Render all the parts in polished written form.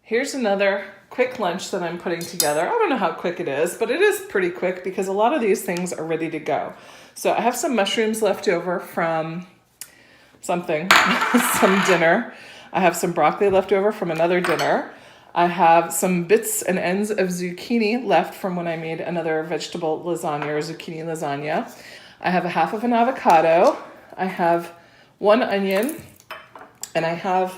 Here's another quick lunch that I'm putting together. I don't know how quick it is, but it is pretty quick because a lot of these things are ready to go. So I have some mushrooms left over from something, some dinner. I have some broccoli left over from another dinner. I have some bits and ends of zucchini left from when I made another vegetable lasagna or zucchini lasagna. I have a half of an avocado. I have one onion, and I have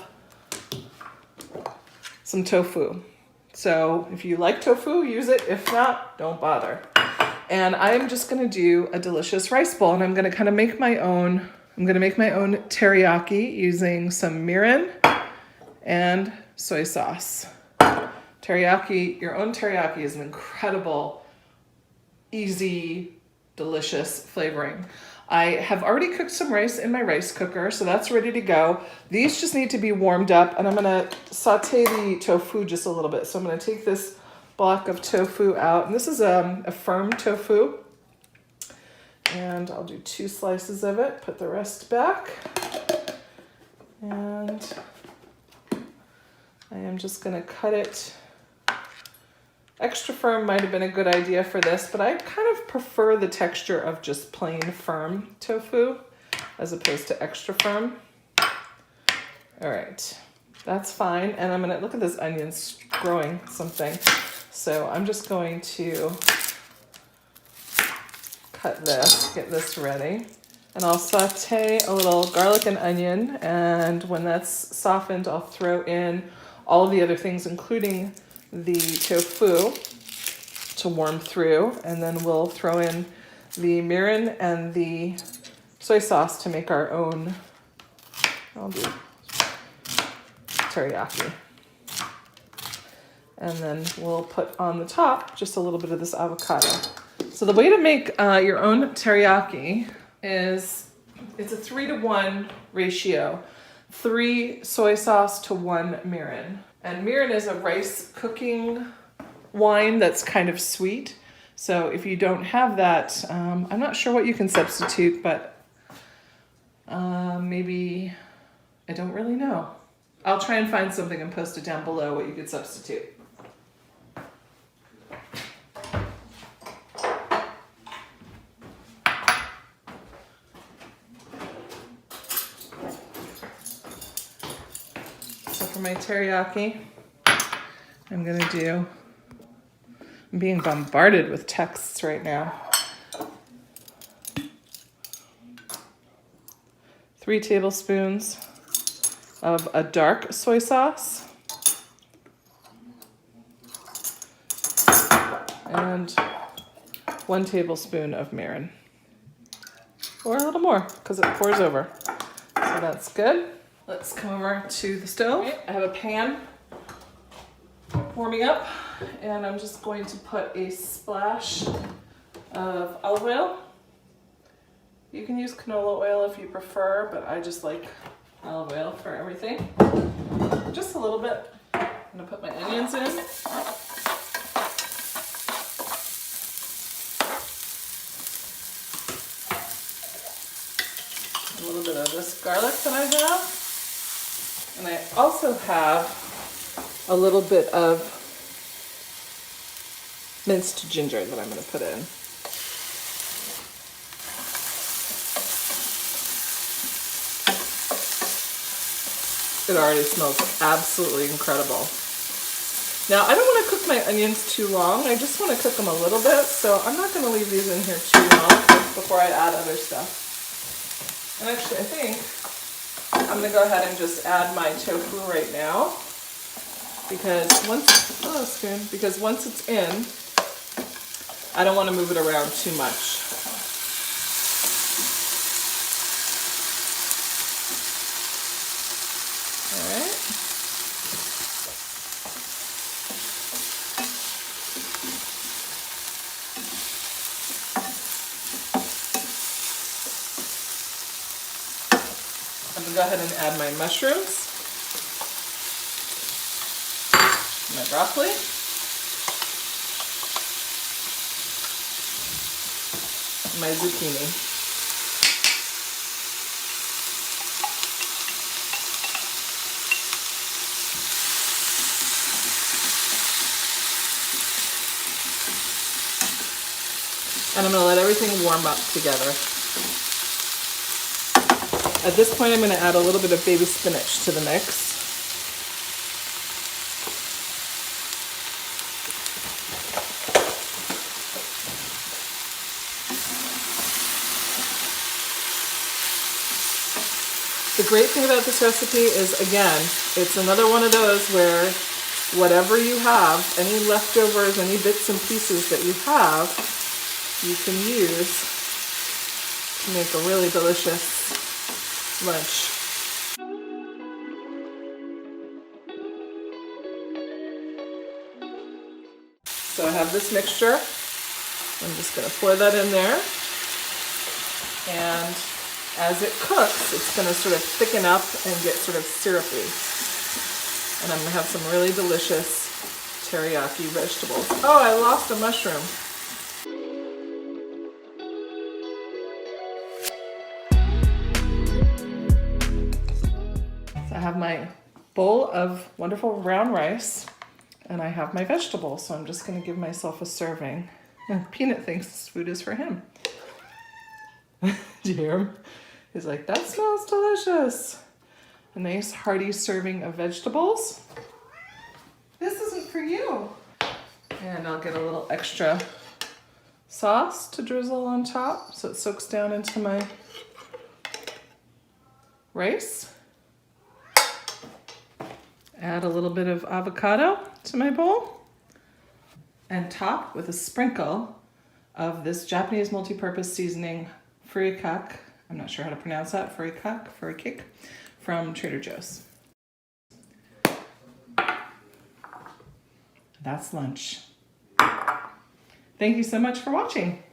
some tofu. So if you like tofu, use it. If not, don't bother. And I'm just gonna do a delicious rice bowl, and I'm gonna kind of make my own. I'm gonna make my own teriyaki using some mirin and soy sauce. Teriyaki, your own teriyaki is an incredible, easy, delicious flavoring. I have already cooked some rice in my rice cooker, so that's ready to go. These just need to be warmed up, and I'm gonna saute the tofu just a little bit. So I'm gonna take this block of tofu out, and this is a firm tofu. And I'll do 2 slices of it, put the rest back. And I am just gonna cut it. Extra firm might have been a good idea for this, but I kind of prefer the texture of just plain firm tofu as opposed to extra firm. All right, that's fine. And I'm gonna, look at this onions growing something. So I'm just going to cut this, get this ready. And I'll saute a little garlic and onion. And when that's softened, I'll throw in all of the other things, including the tofu to warm through, and then we'll throw in the mirin and the soy sauce to make our own, I'll do teriyaki. And then we'll put on the top just a little bit of this avocado. So the way to make your own teriyaki is, it's a 3-to-1 ratio. 3 soy sauce to 1 mirin. And mirin is a rice cooking wine that's kind of sweet. So if you don't have that, I'm not sure what you can substitute, but maybe, I don't really know. I'll try and find something and post it down below what you could substitute. For my teriyaki, I'm being bombarded with texts right now. 3 tablespoons of a dark soy sauce and 1 tablespoon of mirin, or a little more because it pours over. So that's good. Let's come over to the stove. I have a pan warming up, and I'm just going to put a splash of olive oil. You can use canola oil if you prefer, but I just like olive oil for everything. Just a little bit. I'm gonna put my onions in. A little bit of this garlic that I have. And I also have a little bit of minced ginger that I'm going to put in. It already smells absolutely incredible. Now, I don't want to cook my onions too long. I just want to cook them a little bit, so I'm not going to leave these in here too long before I add other stuff. And actually, I think I'm going to go ahead and just add my tofu right now, because once it's in, I don't want to move it around too much. All right. I'm going to go ahead and add my mushrooms, my broccoli, my zucchini. And I'm gonna let everything warm up together. At this point, I'm gonna add a little bit of baby spinach to the mix. The great thing about this recipe is, again, it's another one of those where whatever you have, any leftovers, any bits and pieces that you have, you can use to make a really delicious lunch. So I have this mixture. I'm just going to pour that in there. And as it cooks, it's going to sort of thicken up and get sort of syrupy. And I'm going to have some really delicious teriyaki vegetables. Oh, I lost the mushroom. So I have my bowl of wonderful brown rice, and I have my vegetables. So I'm just going to give myself a serving. And Peanut thinks this food is for him. Do you hear him? He's like, that smells delicious. A nice hearty serving of vegetables. This isn't for you. And I'll get a little extra sauce to drizzle on top so it soaks down into my rice. Add a little bit of avocado to my bowl. And top with a sprinkle of this Japanese multi-purpose seasoning, Furikake. I'm not sure how to pronounce that, Furikake, from Trader Joe's. That's lunch. Thank you so much for watching.